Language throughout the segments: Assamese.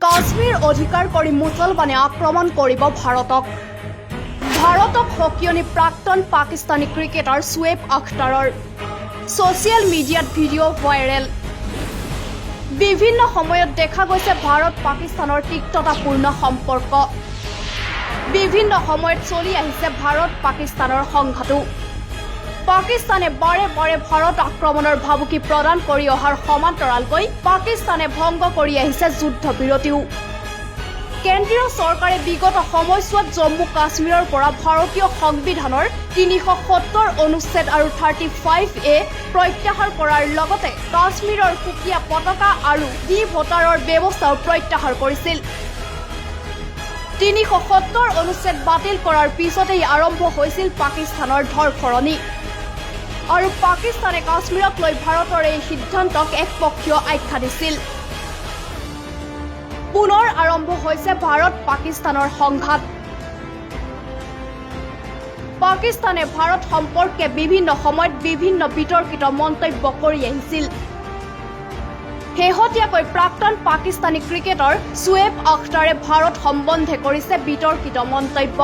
কাশ্মীৰ অধিকাৰ কৰি মুছলমানে আক্ৰমণ কৰিব ভাৰতক সকিয়নি প্ৰাক্তন পাকিস্তানী ক্ৰিকেটাৰ শোয়েব আখতাৰৰ ছ'চিয়েল মিডিয়াত ভিডিঅ' ভাইৰেল। বিভিন্ন সময়ত দেখা গৈছে ভাৰত পাকিস্তানৰ তিক্ততাপূৰ্ণ সম্পৰ্ক। বিভিন্ন সময়ত চলি আহিছে ভাৰত পাকিস্তানৰ সংঘাতো। পাকিস্তানে বাৰে বাৰে ভাৰত আক্ৰমণৰ ভাবুকি প্ৰদান কৰি অহাৰ সমান্তৰালকৈ পাকিস্তানে ভংগ কৰি আহিছে যুদ্ধবিৰতিও। কেন্দ্ৰীয় চৰকাৰে বিগত সময়ছোৱাত জম্মু কাশ্মীৰৰ পৰা ভাৰতীয় সংবিধানৰ ৩৭০ অনুচ্ছেদ আৰু 35A প্ৰত্যাহাৰ কৰাৰ লগতে কাশ্মীৰৰ সুকীয়া পতাকা আৰু ভোটাৰৰ ব্যৱস্থাও প্ৰত্যাহাৰ কৰিছিল। ৩৭০ অনুচ্ছেদ বাতিল কৰাৰ পিছতেই আৰম্ভ হৈছিল পাকিস্তানৰ ধৰফৰণি। আৰু পাকিস্তানে কাশ্মীৰক লৈ ভাৰতৰ এই সিদ্ধান্তক একপক্ষীয় আখ্যা দিছিল। পুনৰ আৰম্ভ হৈছে ভাৰত পাকিস্তানৰ সংঘাত। পাকিস্তানে ভাৰত সম্পৰ্কে বিভিন্ন সময়ত বিভিন্ন বিতৰ্কিত মন্তব্য কৰি আহিছিল। শেহতীয়াকৈ প্ৰাক্তন পাকিস্তানী ক্ৰিকেটাৰ শোয়েব আখতাৰে ভাৰত সম্বন্ধে কৰিছে বিতৰ্কিত মন্তব্য।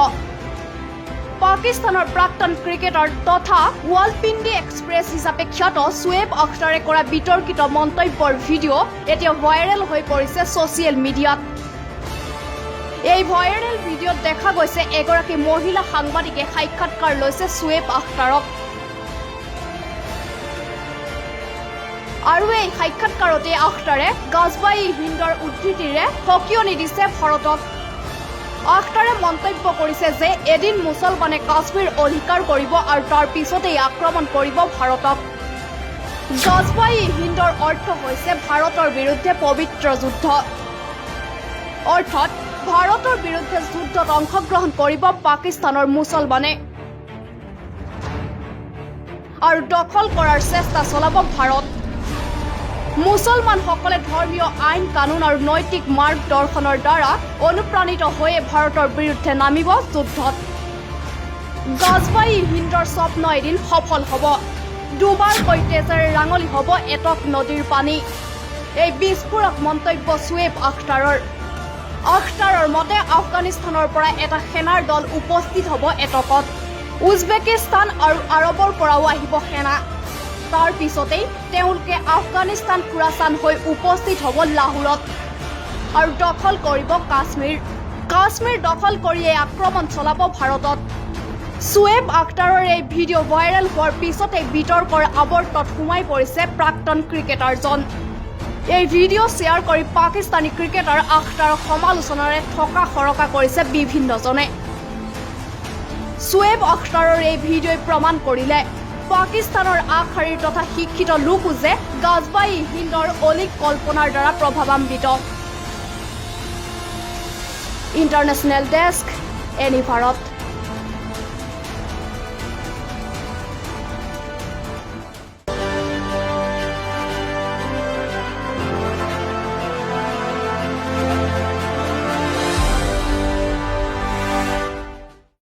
পাকিস্তানৰ প্ৰাক্তন ক্ৰিকেটাৰ তথা ৱালপিণ্ডি এক্সপ্ৰেছ হিচাপে খ্যাত শোয়েব আখতাৰে কৰা বিতৰ্কিত মন্তব্যৰ ভিডিঅ' এতিয়া ভাইৰেল হৈ পৰিছে ছ'চিয়েল মিডিয়াত। এই ভাইৰেল ভিডিঅ'ত দেখা গৈছে এগৰাকী মহিলা সাংবাদিকে সাক্ষাৎকাৰ লৈছে শোয়েব আখতাৰক। আৰু এই সাক্ষাৎকাৰতে আখতাৰে গাজবা-ই-হিন্দৰ উদ্ধৃতিৰে সকিয়নি দিছে ভাৰতক। আখতাৰে মন্তব্য কৰিছে যে এদিন মুছলমানে কাশ্মীৰ অধিকাৰ কৰিব আৰু তাৰ পিছতেই আক্ৰমণ কৰিব ভাৰতক। গাজবা-ই-হিন্দৰ অৰ্থ হৈছে ভাৰতৰ বিৰুদ্ধে পবিত্ৰ যুদ্ধ। অৰ্থাৎ ভাৰতৰ বিৰুদ্ধে যুদ্ধত অংশগ্ৰহণ কৰিব পাকিস্তানৰ মুছলমানে আৰু দখল কৰাৰ চেষ্টা চলাব ভাৰত। মুছলমানসকলে ধৰ্মীয় আইন কানুন আৰু নৈতিক মাৰ্গদৰ্শনৰ দ্বাৰা অনুপ্ৰাণিত হৈয়ে ভাৰতৰ বিৰুদ্ধে নামিব যুদ্ধত। গাজবা-ই-হিন্দৰ স্বপ্ন এদিন সফল হ'ব। দুবাৰকৈ তেজেৰে ৰাঙলী হ'ব এটক নদীৰ পানী। এই বিস্ফোৰক মন্তব্য শোয়েব আখতাৰৰ। আখতাৰৰ মতে আফগানিস্তানৰ পৰা এটা সেনাৰ দল উপস্থিত হ'ব এটকত। উজবেকিস্তান আৰু আৰৱৰ পৰাও আহিব সেনা। তাৰ পিছতেই তেওঁলোকে আফগানিস্তান খুৰাচান হৈ উপস্থিত হ'ব লাহোৰত আৰু দখল কৰিব কাশ্মীৰ। কাশ্মীৰ দখল কৰিয়ে আক্ৰমণ চলাব ভাৰতত। শোয়েব আখতাৰৰ এই ভিডিঅ' ভাইৰেল হোৱাৰ পিছতে বিতৰ্কৰ আৱৰ্তত সোমাই পৰিছে প্ৰাক্তন ক্ৰিকেটাৰজন। এই ভিডিঅ' শ্বেয়াৰ কৰি পাকিস্তানী ক্ৰিকেটাৰ আখতাৰক সমালোচনাৰে থকা সৰকা কৰিছে বিভিন্নজনে। শোয়েব আখতাৰৰ এই ভিডিঅ'ই প্ৰমাণ কৰিলে পাকিস্তানৰ আগশাৰীৰ তথা শিক্ষিত লোকো যে গাজবা-ই-হিন্দৰ অলিক কল্পনাৰ দ্বাৰা প্ৰভাৱান্বিত। International desk, any Bharat.